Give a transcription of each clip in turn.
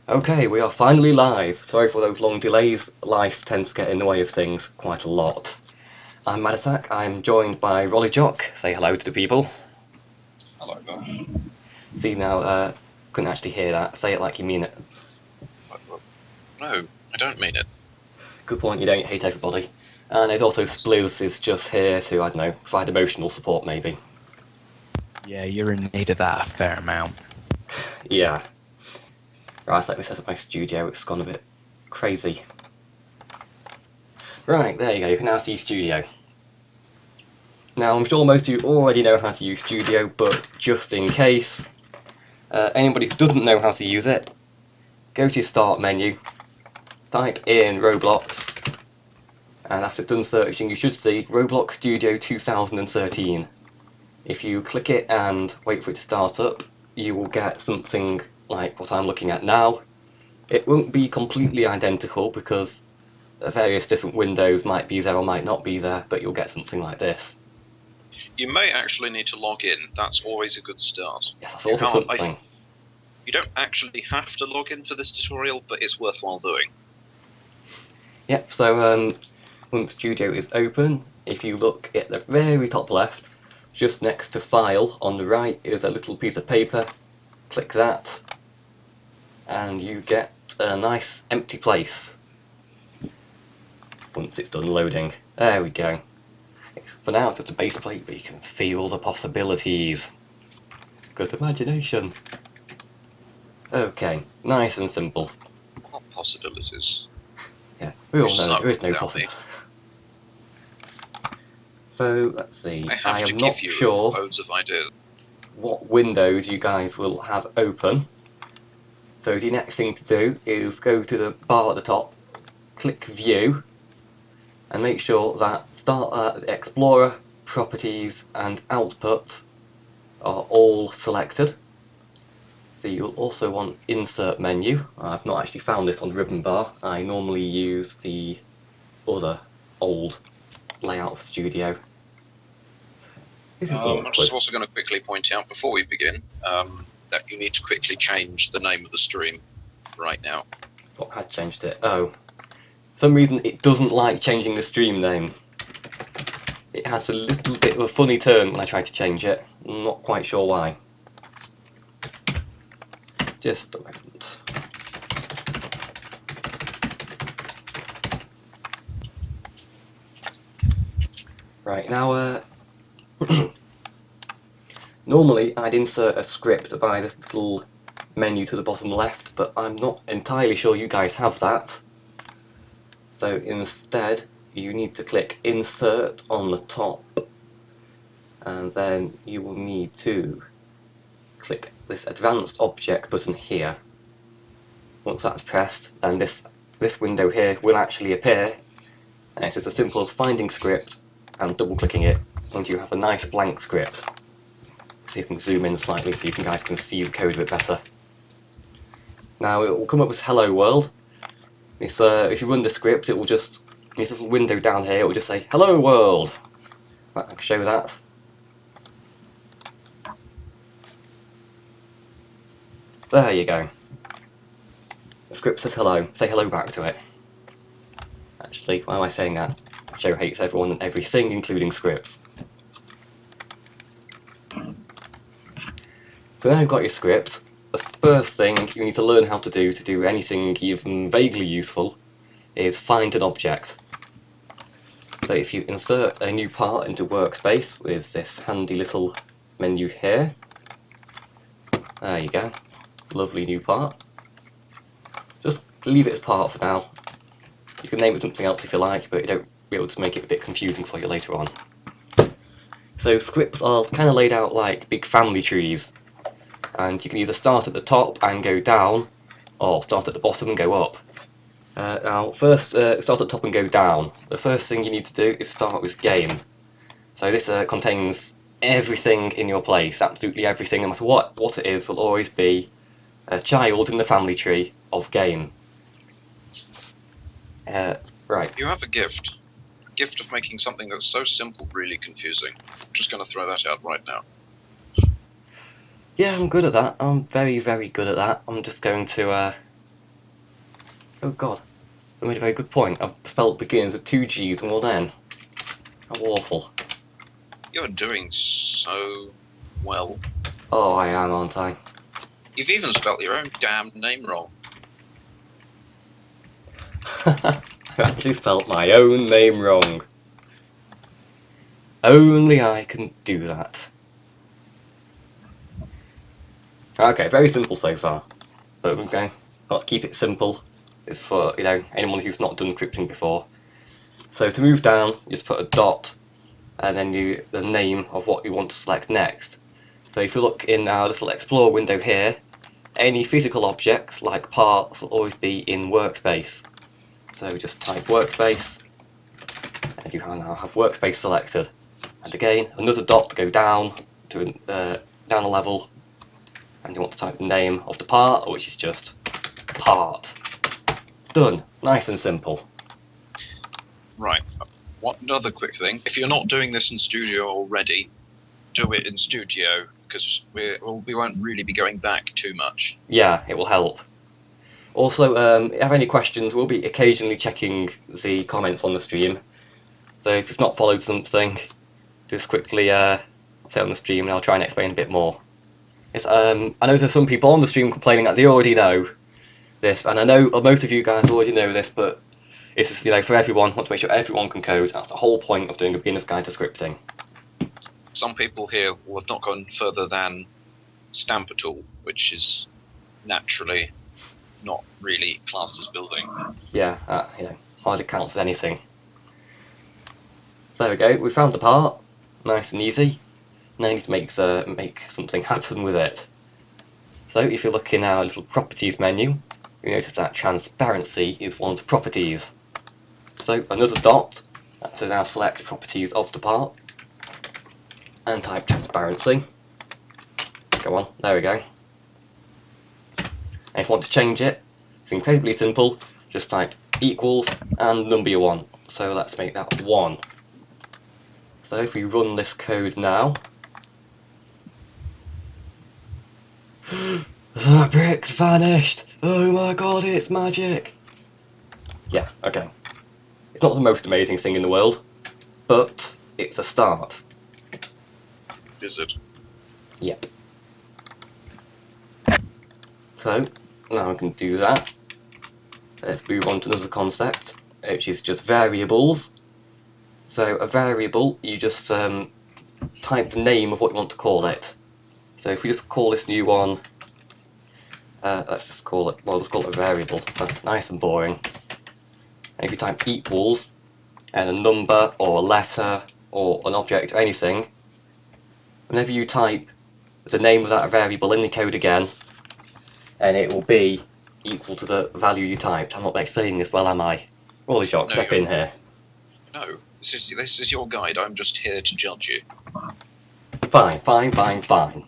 Okay, we are finally live. Sorry for those long delays. Life tends to get in the way of things quite a lot. I'm Madatak. I'm joined by Rolly Jock. Say hello to the people. Hello there. See now, couldn't actually hear that. Say it like you mean it. No, I don't mean it. Good point. You don't hate everybody. And there's also Spliz is just here to, I don't know, provide emotional support maybe. Yeah, you're in need of that a fair amount. Yeah. Right, let me set up my studio. It's gone a bit crazy. Right, there you go. You can now see Studio. Now, I'm sure most of you already know how to use Studio, but just in case, anybody who doesn't know how to use it, go to your Start menu, type in Roblox, and after done searching, you should see Roblox Studio 2013. If you click it and wait for it to start up, you will get something like what I'm looking at now. It won't be completely identical because various different windows might be there or might not be there, but you'll get something like this. You may actually need to log in. That's always a good start. Yes, that's You also can't. something. You don't actually have to log in for this tutorial, but it's worthwhile doing. Yep, so once Studio is open, if you look at the very top left, just next to File on the right is a little piece of paper. Click that, and you get a nice empty place once it's done loading. There we go. For now, it's just a base plate, but you can feel the possibilities. Good imagination. Okay, nice and simple. What possibilities? Yeah, we all You know suck there is no without me. possibility. So let's see. I I have to am give not you sure loads of ideas. what windows you guys will have open. So the next thing to do is go to the bar at the top, click View, and make sure that Explorer, Properties, and Output are all selected. So you'll also want Insert Menu. I've not actually found this on the ribbon bar. I normally use the other old layout of Studio. This is I'm just awkward. also going to quickly point out before we begin that you need to quickly change the name of the stream right now. What had changed it? Oh. For some reason it doesn't like changing the stream name. It has a little bit of a funny turn when I try to change it. I'm not quite sure why. Just a moment. Right, now, normally I'd insert a script by this little menu to the bottom left, but I'm not entirely sure you guys have that. So instead, you need to click Insert on the top, and then you will need to click this Advanced Object button here. Once that's pressed, then this window here will actually appear, and it's just as simple as finding script and double clicking it, and you have a nice blank script. See if I can zoom in slightly so you guys can see the code a bit better. Now it will come up with Hello World. If you run the script, it will just, this little window down here, it will just say Hello World. Right, I can show that. There you go. The script says hello. Say hello back to it. Actually, why am I saying that? Joe hates everyone and everything, including scripts. So now you've got your script, the first thing you need to learn how to do anything even vaguely useful is find an object. So if you insert a new part into Workspace with this handy little menu here, there you go, lovely new part. Just leave it as part for now. You can name it something else if you like, but you don't be able to make it a bit confusing for you later on. So scripts are kind of laid out like big family trees, and you can either start at the top and go down, or start at the bottom and go up. Now, first, start at the top and go down. The first thing you need to do is start with game. So this contains everything in your place, absolutely everything, no matter what it is, will always be a child in the family tree of game. Right. You have a gift. A gift of making something that's so simple really confusing. I'm just going to throw that out right now. Yeah, I'm good at that. I'm very, very good at that. I'm just going to Oh god, I made a very good point. I've spelled begins with 2 G's and 1 N. How awful. You're doing so well. Oh, I am, aren't I? You've even spelt your own damn name wrong. I actually spelt my own name wrong. Only I can do that. Okay, very simple so far. But okay, got to keep it simple. It's for, you know, anyone who's not done crypting before. So to move down, you just put a dot and then the name of what you want to select next. So if you look in our little Explorer window here, any physical objects like parts will always be in workspace. So just type workspace and you now have workspace selected. And again, another dot to go down to down a level, and you want to type the name of the part, which is just part. Done. Nice and simple. Right. Another quick thing. If you're not doing this in Studio already, do it in Studio, because we won't really be going back too much. Yeah, it will help. Also, if you have any questions, we'll be occasionally checking the comments on the stream. So if you've not followed something, just quickly say on the stream and I'll try and explain a bit more. I know there's some people on the stream complaining that they already know this, and I know most of you guys already know this, but it's just, you know, for everyone, want to make sure everyone can code. That's the whole point of doing a beginner's guide to scripting. Some people here will have not gone further than Stamper Tool, which is naturally not really classed as building. Yeah, you know, hardly counts as anything. So there we go, we found the part, nice and easy. Now you need to make something happen with it. So if you look in our little properties menu, you notice that transparency is one of the properties. So another dot, so now select properties of the part, and type transparency. Go on, there we go. And if you want to change it, it's incredibly simple, just type equals and the number you want. So let's make that 1. So if we run this code now, the bricks vanished! Oh my god, it's magic! Yeah, okay. It's not the most amazing thing in the world, but it's a start. Is it? Yep. So, now I can do that. Let's move on to another concept, which is just variables. So a variable, you just type the name of what you want to call it. So if we just call this new one, let's just call it, well, let's call it a variable. That's nice and boring. And if you type equals, and a number, or a letter, or an object, or anything, whenever you type the name of that variable in the code again, and it will be equal to the value you typed. I'm not explaining this well, am I? Rolly Shock, No, step in here. No, this is your guide. I'm just here to judge you. Fine, fine, fine, fine.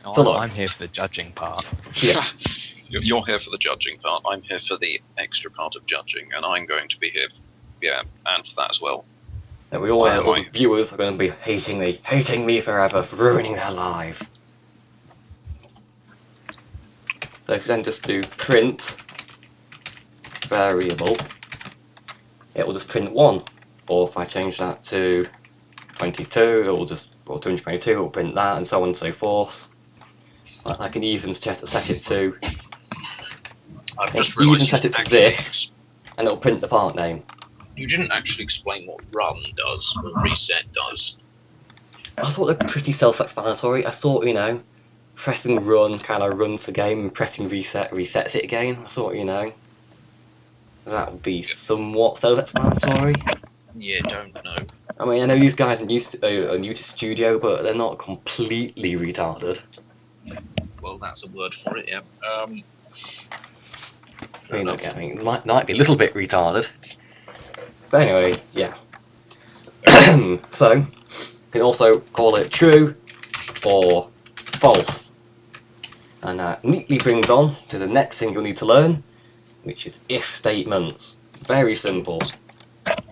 Oh, So look. I'm here for the judging part. Yeah. You're here for the judging part. I'm here for the extra part of judging, and I'm going to be here, and for that as well. And we all the viewers are going to be hating me forever for ruining their lives. So if you then just do print variable, it will just print 1. Or if I change that to 22, it will just, or 222, it will print that, and so on and so forth. I can even set it to. I've just even realised set it to this, and it'll print the part name. You didn't actually explain what run does or reset does. I thought they're pretty self-explanatory. I thought, you know, pressing run kind of runs the game, and pressing reset resets it again. I thought, you know, that would be somewhat self-explanatory. Yeah, don't know. I mean, I know these guys are new to Studio, but they're not completely retarded. Well, that's a word for it, yeah. I mean, okay, I mean, it might be a little bit retarded. But anyway, yeah. So, you can also call it true or false. And that neatly brings on to the next thing you'll need to learn, which is if statements. Very simple.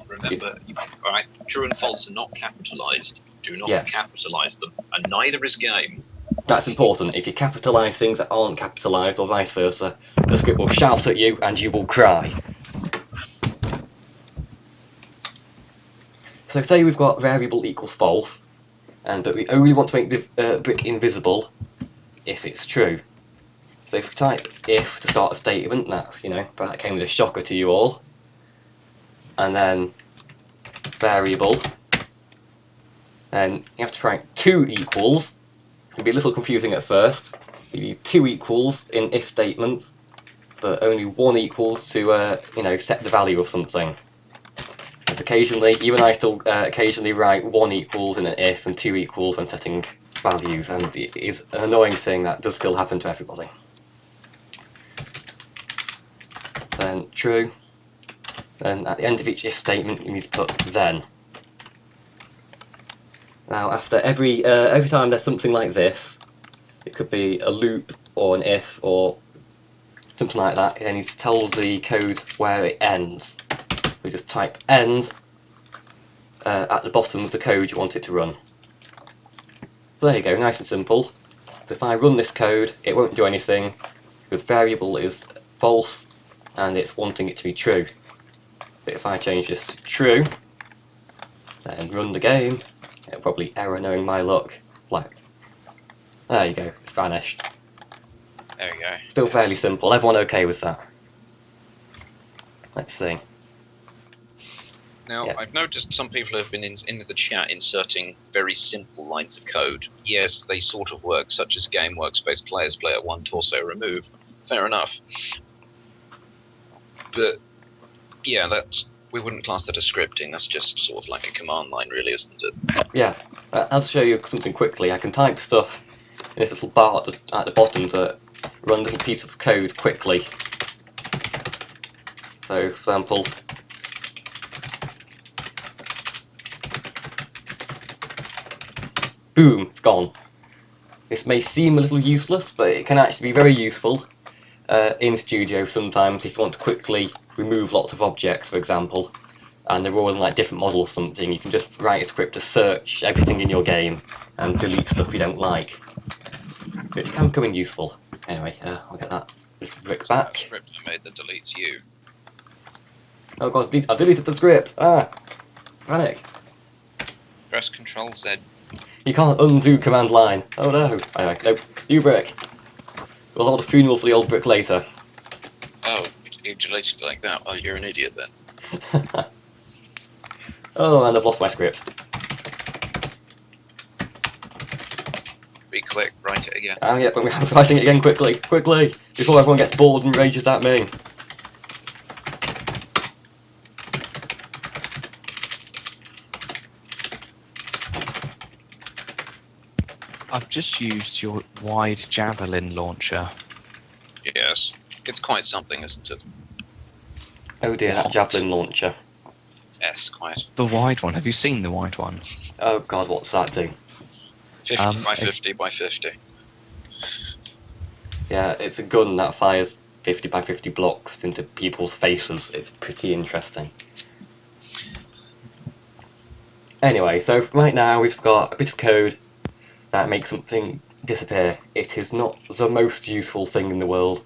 Remember, alright, true and false are not capitalised. Do not Yeah. capitalise them, and neither is game. That's important. If you capitalise things that aren't capitalised, or vice versa, the script will shout at you and you will cry. So say we've got variable equals false, but we only want to make the brick invisible if it's true. So if we type if to start a statement, that that came as a shocker to you all, and then variable, then you have to write 2 equals. It can be a little confusing at first. You need 2 equals in if statements, but only 1 equals to set the value of something. And occasionally, you and I still occasionally write 1 equals in an if and 2 equals when setting values, and it is an annoying thing that does still happen to everybody. Then true. Then at the end of each if statement, you need to put then. Now, after every time there's something like this, it could be a loop or an if or something like that, you need to tell the code where it ends. We just type end at the bottom of the code you want it to run. So there you go, nice and simple. So if I run this code, it won't do anything because variable is false and it's wanting it to be true. But if I change this to true, then run the game, it'll probably error knowing my luck. Like, there you go, it's vanished. There we go. Still fairly simple. Everyone okay with that? Let's see. Now, Yeah. I've noticed some people have been in the chat inserting very simple lines of code. Yes, they sort of work, such as game workspace players player 1 torso remove. Fair enough. But yeah, we wouldn't class that as scripting. That's just sort of like a command line, really, isn't it? Yeah, I'll show you something quickly. I can type stuff in this little bar at the bottom to run a little piece of code quickly. So, for example, boom, it's gone. This may seem a little useless, but it can actually be very useful in Studio sometimes if you want to quickly remove lots of objects, for example, and they're all in like different models or something. You can just write a script to search everything in your game and delete stuff you don't like, which can come in useful. Anyway, I'll get that brick A back. script I made that deletes you. Oh god, I deleted the script! Ah! Panic! Press Control Z. You can't undo command line. Oh no! Anyway, nope. New brick! We'll hold a funeral for the old brick later. Oh, you deleted it like that. Oh, you're an idiot then. Oh, and I've lost my script. Be quick, write it again. Oh yeah, but we have writing it again quickly, quickly, before everyone gets bored and rages at me. I've just used your wide javelin launcher. Yes. It's quite something, isn't it? Oh dear, that What? javelin launcher. Yes, quite. The wide one. Have you seen the wide one? Oh god, what's that do? 50 by if- 50 by 50. Yeah, it's a gun that fires 50 by 50 blocks into people's faces. It's pretty interesting. Anyway, so right now we've got a bit of code that makes something disappear. It is not the most useful thing in the world,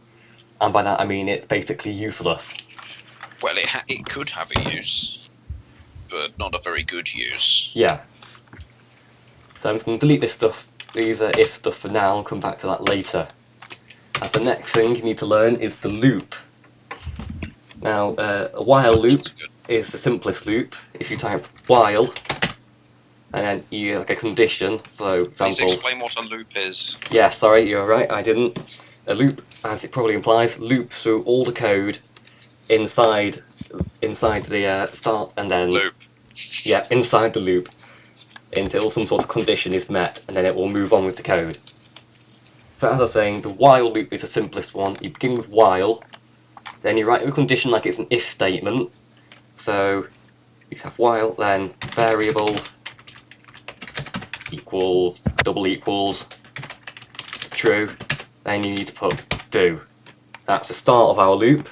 and by that I mean it's basically useless. Well, it could have a use, but not a very good use. Yeah. So I'm just going to delete this stuff, these if stuff for now, I'll come back to that later. As the next thing you need to learn is the loop. Now, a while loop Function's good. is the simplest loop. If you type while, and then you like a condition, so for Please example, explain what a loop is. yeah, sorry, you're right, I didn't. A loop, as it probably implies, loops through all the code inside the start and end. Loop. Yeah, inside the loop until some sort of condition is met, and then it will move on with the code. So as I was saying, the while loop is the simplest one. You begin with while, then you write a condition like it's an if statement. So you have while, then variable equals double equals true. Then you need to put do. That's the start of our loop.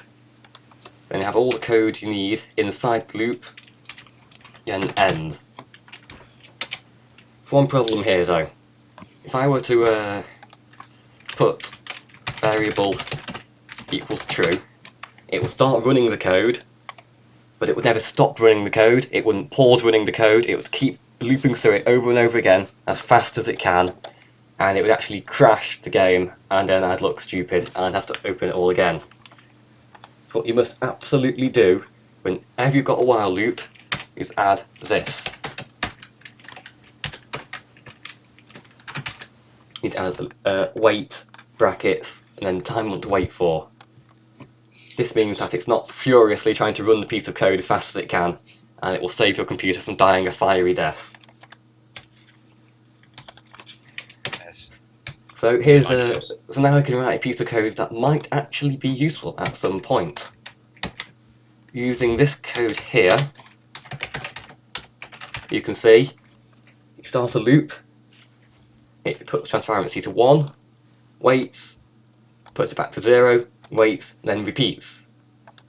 Then you have all the code you need inside the loop and end. One problem here though. If I were to put variable equals true, it will start running the code, but it would never stop running the code. It wouldn't pause running the code. It would keep looping through it over and over again as fast as it can, and it would actually crash the game, and then I'd look stupid and I'd have to open it all again. So what you must absolutely do whenever you've got a while loop is add this. You need to add wait, brackets, and then time you want to wait for. This means that it's not furiously trying to run the piece of code as fast as it can, and it will save your computer from dying a fiery death. Yes. So here's So now I can write a piece of code that might actually be useful at some point. Using this code here, you can see you start a loop, it puts transparency to 1, waits, puts it back to 0, waits, then repeats.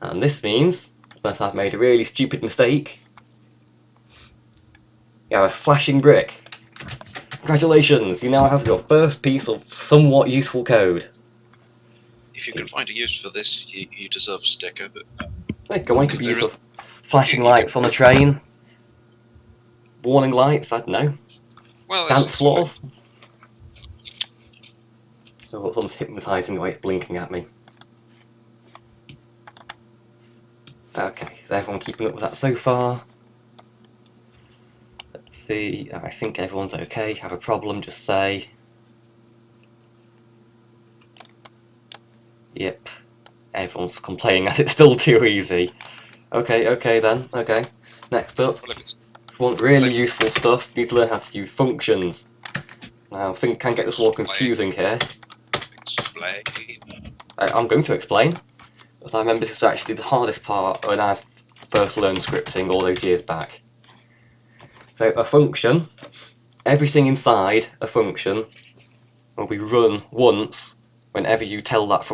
And this means, unless I've made a really stupid mistake, you have a flashing brick. Congratulations, you now have your first piece of somewhat useful code. if you can find a use for this, you deserve a sticker. But Like, I want to Because be there used is- for flashing lights on a train, warning lights, I don't know, well, dance floors. So someone's hypnotising the way it's blinking at me. Okay, is everyone keeping up with that so far? Let's see, I think everyone's okay. Have a problem, just say. Yep, everyone's complaining that it's still too easy. Okay then, okay. Next up, well, if it's if you want really So- useful stuff, you need to learn how to use functions. Now, I think I can get this more confusing here. explain, I'm going to explain, but I remember this was actually the hardest part when I first learned scripting all those years back. So a function, everything inside a function will be run once whenever you tell that function